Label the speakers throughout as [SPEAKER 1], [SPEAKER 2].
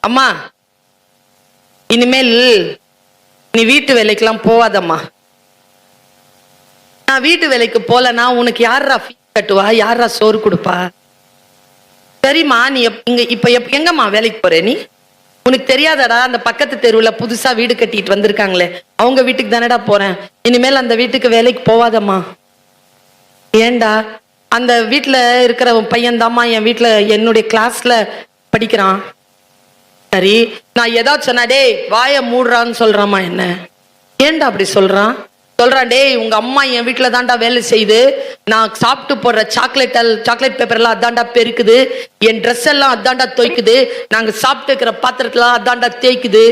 [SPEAKER 1] அம்மா இனிமேல் நீ வீட்டு வேலைக்கெல்லாம் போவாதம்மா. நான் வீட்டு வேலைக்கு போலனா உனக்கு யாரா ஃபீஸ் கட்டுவா, யாரா சோறு கொடுப்பா? சரிம்மா, நீ இப்ப எங்கம்மா வேலைக்கு போற? நீ உனக்கு தெரியாதடா, அந்த பக்கத்து தெருவுல புதுசா வீடு கட்டிட்டு வந்திருக்காங்களே அவங்க வீட்டுக்கு தானடா போறேன். இனிமேல் அந்த வீட்டுக்கு வேலைக்கு போவாதம்மா. ஏண்டா? அந்த வீட்டுல இருக்கிற பையன் தாம்மா என் வீட்டுல என்னுடைய கிளாஸ்ல படிக்கிறான். சரி, நான் ஏதாச்சும் சொன்னா டேய் வாய மூடுறான்னு சொல்றாமா என்ன? ஏண்டா அப்படி சொல்றான்? டேய் உங்க அம்மா என் வீட்டுல தாண்டா வேலை செய்யுது, நான் சாப்பிட்டு போடுற சாக்லேட் பேப்பர் எல்லாம் அதாண்டா பெருக்குது, என் ட்ரெஸ் எல்லாம் அதாண்டா துவைக்குது, நாங்க சாப்பிட்டு இருக்கிற பாத்திரத்தெல்லாம் அதாண்டா தேய்க்குது.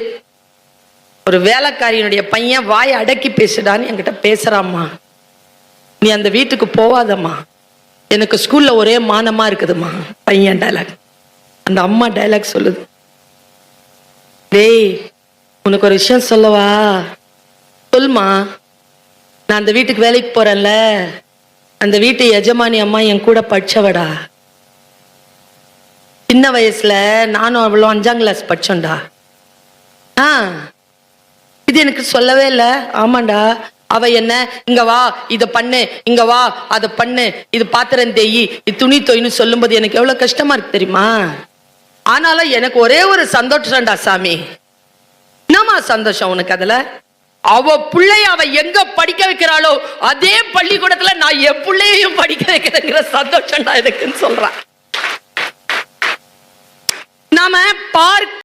[SPEAKER 1] ஒரு வேலைக்காரியினுடைய பையன் வாயை அடக்கி பேசுடான்னு என்கிட்ட பேசுறாம்மா. நீ அந்த வீட்டுக்கு போவாதம்மா, எனக்கு ஸ்கூல்ல ஒரே மானமா இருக்குதுமா. பையன் டைலாக், அந்த அம்மா டைலாக் சொல்லுது. டேய் உனக்கு ஒரு விஷயம் சொல்லவா? சொல்மா. நான் அந்த வீட்டுக்கு வேலைக்கு போறேன்ல, அந்த வீட்டு எஜமானி அம்மா என் கூட படிச்சவடா. சின்ன வயசுல நானும் அவ்வளோ 5ஆம் கிளாஸ் படிச்சோம்டா. இது எனக்கு சொல்லவே இல்லை. ஆமாண்டா, அவ என்ன இங்க வா இத பண்ணு, இங்க வா அதை பண்ணு, இது பாத்திரம் தேயி, இது துணி தொய்னு சொல்லும்போது எனக்கு எவ்வளவு கஷ்டமா இருக்கு தெரியுமா? ஆனாலும் எனக்கு ஒரே ஒரு சந்தோஷம்டா சாமி. என்னமா சந்தோஷம் உனக்கு அதுல? அவ பிள்ளைய அவ எங்க படிக்க வைக்கிறாளோ அதே பள்ளிக்கூடத்துல நான் என் பிள்ளையையும் படிக்க வைக்கிறேங்கிற சந்தோஷம்டா எனக்குன்னு சொல்றான். நாம பார்க்க